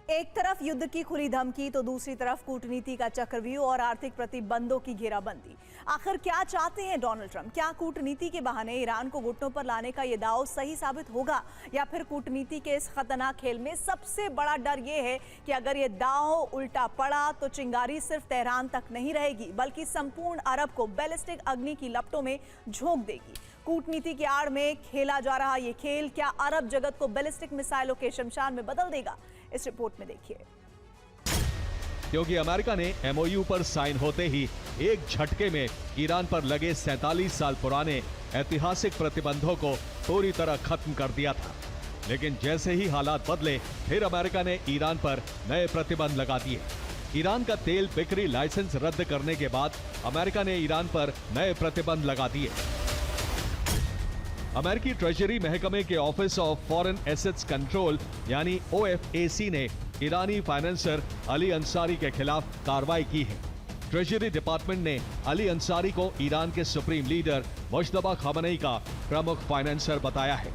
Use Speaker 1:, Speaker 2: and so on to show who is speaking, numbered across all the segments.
Speaker 1: एक तरफ युद्ध की खुली धमकी तो दूसरी तरफ कूटनीति का चक्रव्यूह और आर्थिक प्रतिबंधों की घेराबंदी। आखिर क्या चाहते हैं डोनाल्ड ट्रंप? क्या कूटनीति के बहाने ईरान को घुटनों पर लाने का यह दांव सही साबित होगा, या फिर कूटनीति के इस खतरनाक खेल में सबसे बड़ा डर यह है कि अगर यह दांव उल्टा पड़ा तो चिंगारी सिर्फ तेहरान तक नहीं रहेगी बल्कि संपूर्ण अरब को बैलिस्टिक अग्नि की लपटों में झोंक देगी। कूटनीति की आड़ में खेला जा रहा यह खेल क्या अरब जगत को बैलिस्टिक मिसाइलों के शमशान में बदल देगा? इस रिपोर्ट में देखिए।
Speaker 2: क्योंकि अमेरिका ने एमओयू पर साइन होते ही एक झटके में ईरान पर लगे 47 साल पुराने ऐतिहासिक प्रतिबंधों को पूरी तरह खत्म कर दिया था। लेकिन जैसे ही हालात बदले, फिर अमेरिका ने ईरान पर नए प्रतिबंध लगा दिए। ईरान का तेल बिक्री लाइसेंस रद्द करने के बाद अमेरिका ने ईरान पर नए प्रतिबंध लगा दिए। अमेरिकी ट्रेजरी महकमे के office of foreign assets control यानी OFAC ने ईरानी फाइनेंसर अली अंसारी के खिलाफ कार्रवाई की है। ट्रेजरी डिपार्टमेंट ने अली अंसारी को ईरान के सुप्रीम लीडर मुश्तबा खामेनी का प्रमुख फाइनेंसर बताया है।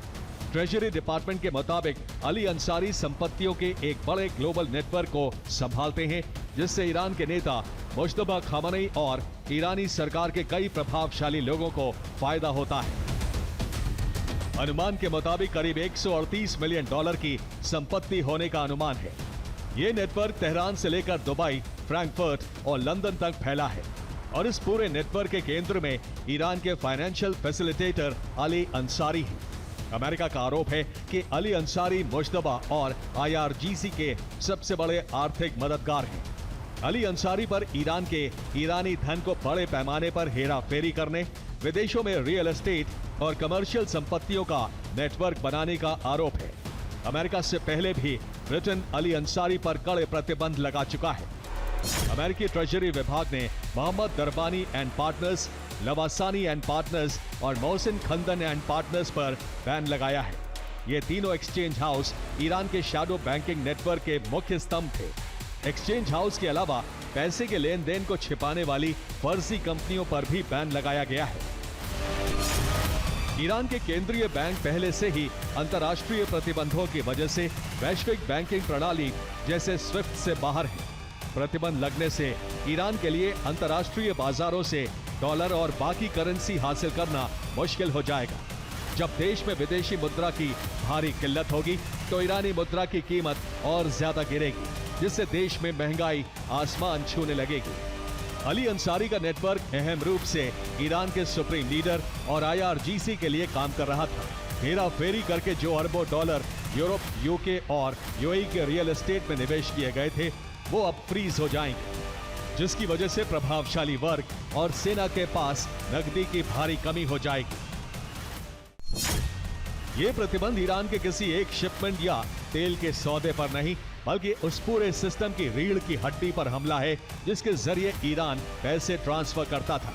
Speaker 2: ट्रेजरी डिपार्टमेंट के मुताबिक अली अंसारी संपत्तियों के एक बड़े ग्लोबल नेटवर्क को संभालते हैं, जिससे ईरान के नेता मुश्तबा खामेनी और ईरानी सरकार के कई प्रभावशाली लोगों को फायदा होता है। अनुमान के मुताबिक करीब $138 मिलियन की संपत्ति होने का अनुमान है। ये नेटवर्क तेहरान से लेकर दुबई, फ्रैंकफर्ट और लंदन तक फैला है और इस पूरे नेटवर्क के केंद्र में ईरान के फाइनेंशियल फैसिलिटेटर अली अंसारी हैं। अमेरिका का आरोप है कि अली अंसारी मुश्तबा और IRGC के सबसे बड़े आर्थिक मददगार हैं। अली अंसारी पर ईरान के ईरानी धन को बड़े पैमाने पर हेरा फेरी करने, विदेशों में रियल एस्टेट और कमर्शियल संपत्तियों का नेटवर्क बनाने का आरोप है। अमेरिका से पहले भी ब्रिटेन अली अंसारी पर कड़े प्रतिबंध लगा चुका है। अमेरिकी ट्रेजरी विभाग ने Mohammad Darbani and partners, Lavasani and partners और मोहसिन खंदन एंड पार्टनर्स पर बैन लगाया है। ये तीनों एक्सचेंज हाउस ईरान के शैडो बैंकिंग नेटवर्क के मुख्य स्तंभ थे। एक्सचेंज हाउस के अलावा पैसे के लेन देन को छिपाने वाली फर्जी कंपनियों पर भी बैन लगाया गया है। ईरान के केंद्रीय बैंक पहले से ही अंतर्राष्ट्रीय प्रतिबंधों की वजह से वैश्विक बैंकिंग प्रणाली जैसे स्विफ्ट से बाहर है। प्रतिबंध लगने से ईरान के लिए अंतर्राष्ट्रीय बाजारों से डॉलर और बाकी करेंसी हासिल करना मुश्किल हो जाएगा। जब देश में विदेशी मुद्रा की भारी किल्लत होगी तो ईरानी मुद्रा की कीमत और ज्यादा गिरेगी, जिससे देश में महंगाई आसमान छूने लगेगी। अली अंसारी का नेटवर्क अहम रूप से ईरान के सुप्रीम लीडर और IRGC के लिए काम कर रहा था। हेरा फेरी करके जो अरबों डॉलर यूरोप, UK और UAE के रियल एस्टेट में निवेश किए गए थे, वो अब फ्रीज हो जाएंगे, जिसकी वजह से प्रभावशाली वर्ग और सेना के पास नकदी की भारी कमी हो जाएगी। ये प्रतिबंध ईरान के किसी एक शिपमेंट या तेल के सौदे पर नहीं, बल्कि उस पूरे सिस्टम की रीढ़ की हड्डी पर हमला है जिसके जरिए ईरान पैसे ट्रांसफर करता था।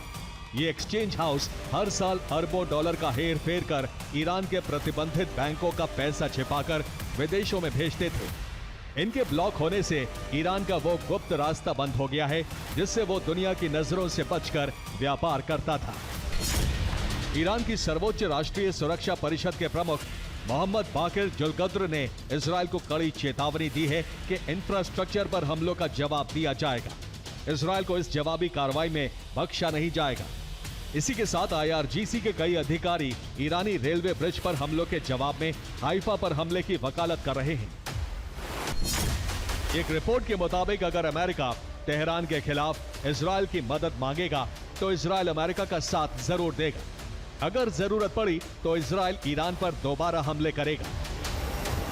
Speaker 2: ये एक्सचेंज हाउस हर साल अरबों डॉलर का हेर फेर कर ईरान के प्रतिबंधित बैंकों का पैसा छिपाकर विदेशों में भेजते थे। इनके ब्लॉक होने से ईरान का वो गुप्त रास्ता बंद हो गया है जिससे वो दुनिया की नजरों से बचकर व्यापार करता था। ईरान की सर्वोच्च राष्ट्रीय सुरक्षा परिषद के प्रमुख मोहम्मद बाकिर जुल्कद्र ने इजराइल को कड़ी चेतावनी दी है कि इंफ्रास्ट्रक्चर पर हमलों का जवाब दिया जाएगा। इजराइल को इस जवाबी कार्रवाई में बख्शा नहीं जाएगा। इसी के साथ IRGC के कई अधिकारी ईरानी रेलवे ब्रिज पर हमलों के जवाब में हाइफा पर हमले की वकालत कर रहे हैं। एक रिपोर्ट के मुताबिक अगर अमेरिका तेहरान के खिलाफ इजराइल की मदद मांगेगा तो इजराइल अमेरिका का साथ जरूर देगा। अगर जरूरत पड़ी तो इजराइल ईरान पर दोबारा हमले करेगा।